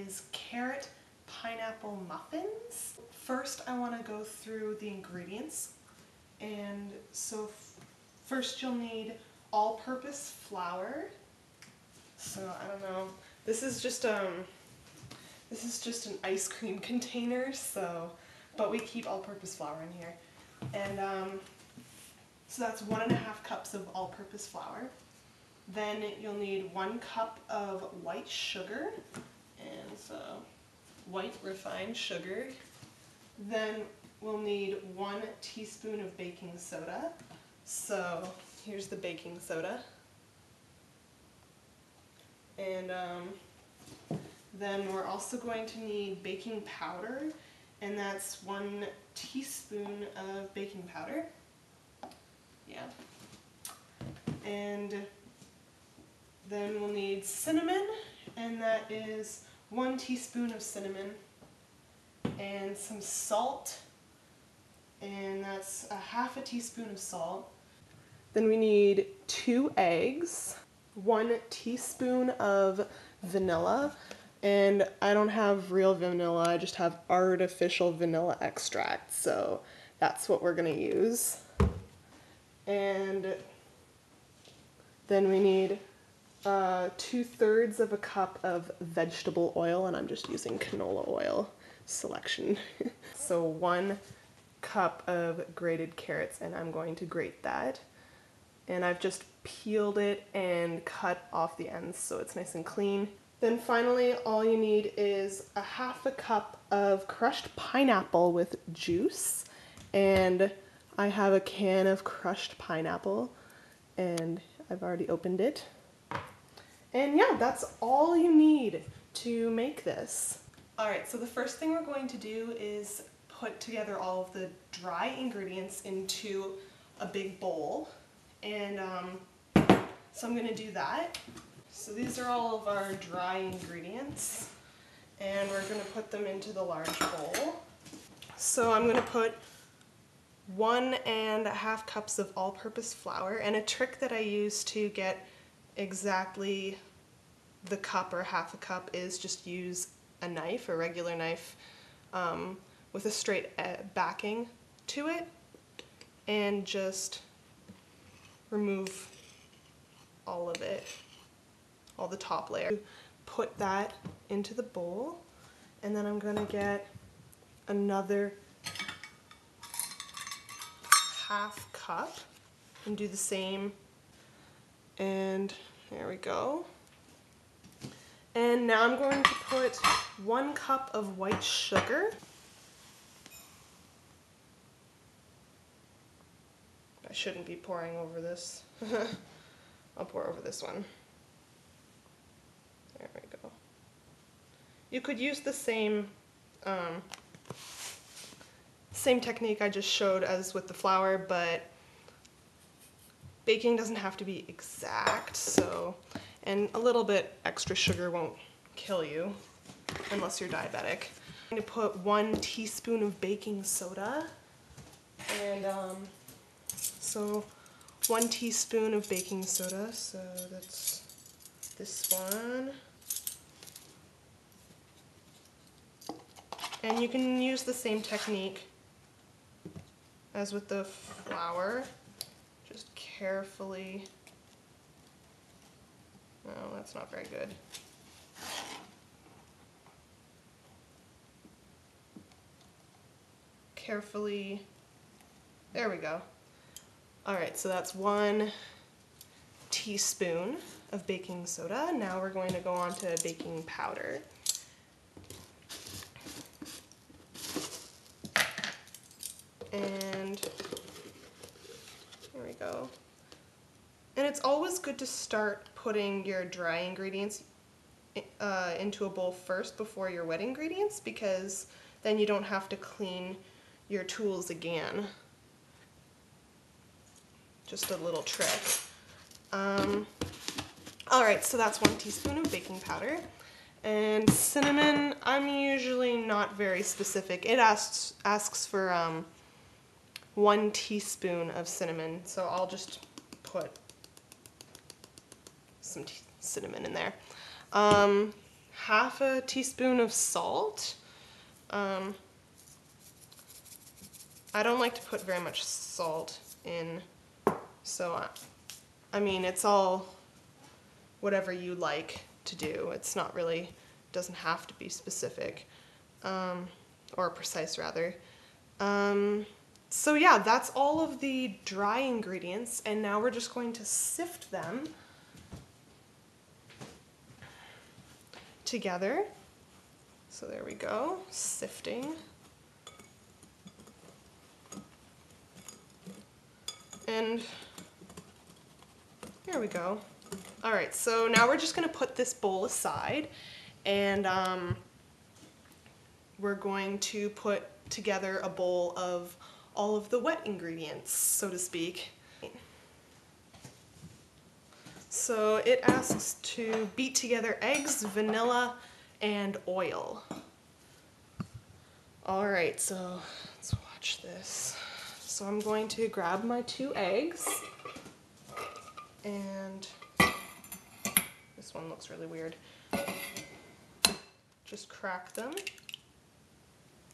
is carrot pineapple muffins. First, I want to go through the ingredients. And so first you'll need all-purpose flour. So I don't know. This is just an ice cream container, but we keep all-purpose flour in here. And so that's 1.5 cups of all-purpose flour. Then you'll need 1 cup of white sugar, and so white refined sugar. Then we'll need 1 teaspoon of baking soda. So here's the baking soda. And then we're also going to need baking powder, and that's 1 teaspoon of baking powder. Yeah. And then we'll need cinnamon, and that is 1 teaspoon of cinnamon, and some salt, and that's 1/2 teaspoon of salt. Then we need 2 eggs, 1 teaspoon of vanilla, and I don't have real vanilla, I just have artificial vanilla extract, so that's what we're gonna use. And then we need 2/3 of a cup of vegetable oil, and I'm just using canola oil selection. So 1 cup of grated carrots, and I'm going to grate that. And I've just peeled it and cut off the ends so it's nice and clean. Then finally, all you need is 1/2 cup of crushed pineapple with juice. And I have a can of crushed pineapple, and I've already opened it. And yeah, that's all you need to make this. Alright, so the first thing we're going to do is put together all of the dry ingredients into a big bowl. And so I'm going to do that. So these are all of our dry ingredients, and we're going to put them into the large bowl. So I'm going to put 1.5 cups of all-purpose flour, and a trick that I use to get exactly the cup or 1/2 cup is just use a knife, a regular knife, with a straight backing to it, and just remove all of it, all the top layer. Put that into the bowl, and then I'm going to get another 1/2 cup and do the same, and there we go. And now I'm going to put 1 cup of white sugar. I shouldn't be pouring over this. I'll pour over this one. There we go. You could use the same technique I just showed as with the flour, but baking doesn't have to be exact, so, and a little bit extra sugar won't kill you unless you're diabetic. I'm going to put 1 teaspoon of baking soda, and so 1 teaspoon of baking soda, so that's this one. And you can use the same technique as with the flour. Just carefully, no, that's not very good. Carefully, there we go. Alright, so that's 1 teaspoon of baking soda. Now we're going to go on to baking powder. And there we go. And it's always good to start putting your dry ingredients into a bowl first before your wet ingredients, because then you don't have to clean your tools again. Just a little trick. Alright, so that's 1 teaspoon of baking powder. And cinnamon, I'm usually not very specific. It asks for 1 teaspoon of cinnamon, so I'll just put some cinnamon in there. half a teaspoon of salt. I don't like to put very much salt in, so I mean, it's all whatever you like to do. It's not really, doesn't have to be specific, or precise rather. So yeah, that's all of the dry ingredients, and now we're just going to sift them together. So there we go, sifting. And here we go. All right, so now we're just gonna put this bowl aside, and we're going to put together a bowl of all of the wet ingredients, so to speak. So it asks to beat together eggs, vanilla, and oil. All right, so let's watch this. So I'm going to grab my 2 eggs, and this one looks really weird. Just crack them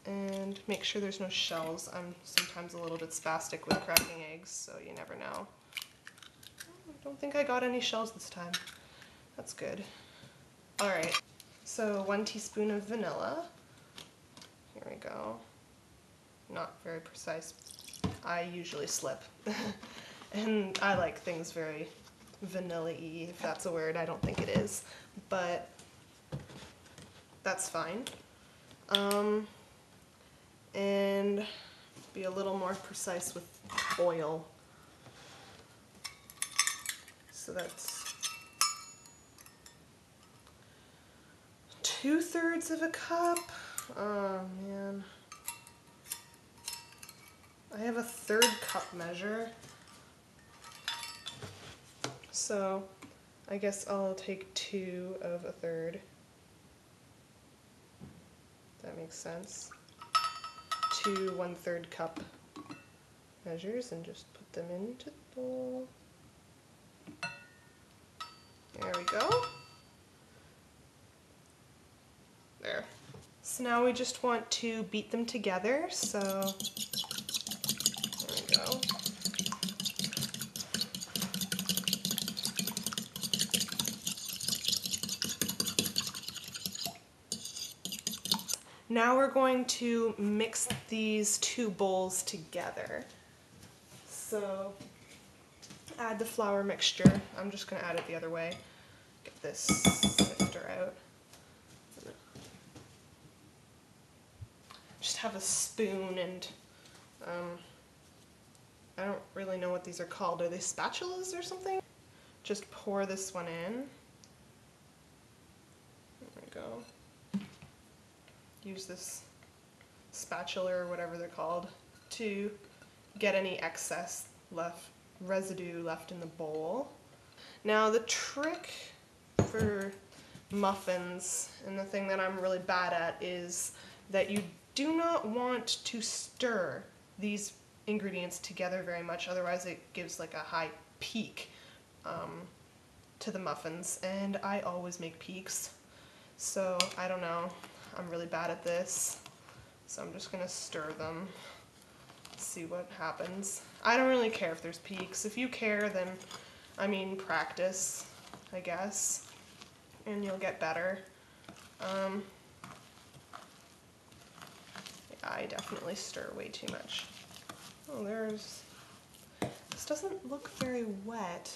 and make sure there's no shells. I'm sometimes a little bit spastic with cracking eggs, so you never know. I don't think I got any shells this time. That's good. All right, so 1 teaspoon of vanilla. Here we go. Not very precise. I usually slip. And I like things very vanilla-y, if that's a word. I don't think it is, but that's fine. And be a little more precise with oil. So that's 2/3 of a cup. Oh man. I have a 1/3 cup measure. So I guess I'll take 2 of a 1/3. That makes sense. 2 1/3 cup measures and just put them into the bowl. There we go. There. So now we just want to beat them together, so there we go. Now we're going to mix these 2 bowls together. So add the flour mixture. I'm just going to add it the other way. Get this sifter out. Just have a spoon and I don't really know what these are called. Are they spatulas or something? Just pour this one in. There we go. Use this spatula or whatever they're called to get any excess residue left in the bowl. Now the trick for muffins, and the thing that I'm really bad at, is that you do not want to stir these ingredients together very much, otherwise it gives like a high peak to the muffins, and I always make peaks, so I don't know. I'm really bad at this, so I'm just gonna stir them, see what happens. I don't really care if there's peaks. If you care, then, I mean, practice, I guess, and you'll get better. Yeah, I definitely stir way too much. Oh, this doesn't look very wet.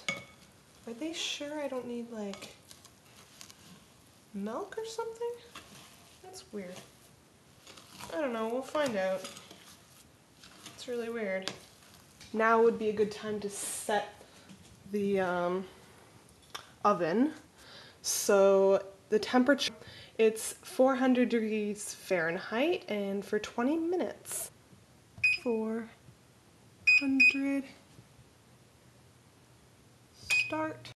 Are they sure I don't need, like, milk or something? That's weird. I don't know, we'll find out. It's really weird. Now would be a good time to set the oven. So the temperature, it's 400 degrees Fahrenheit, and for 20 minutes. 400, start.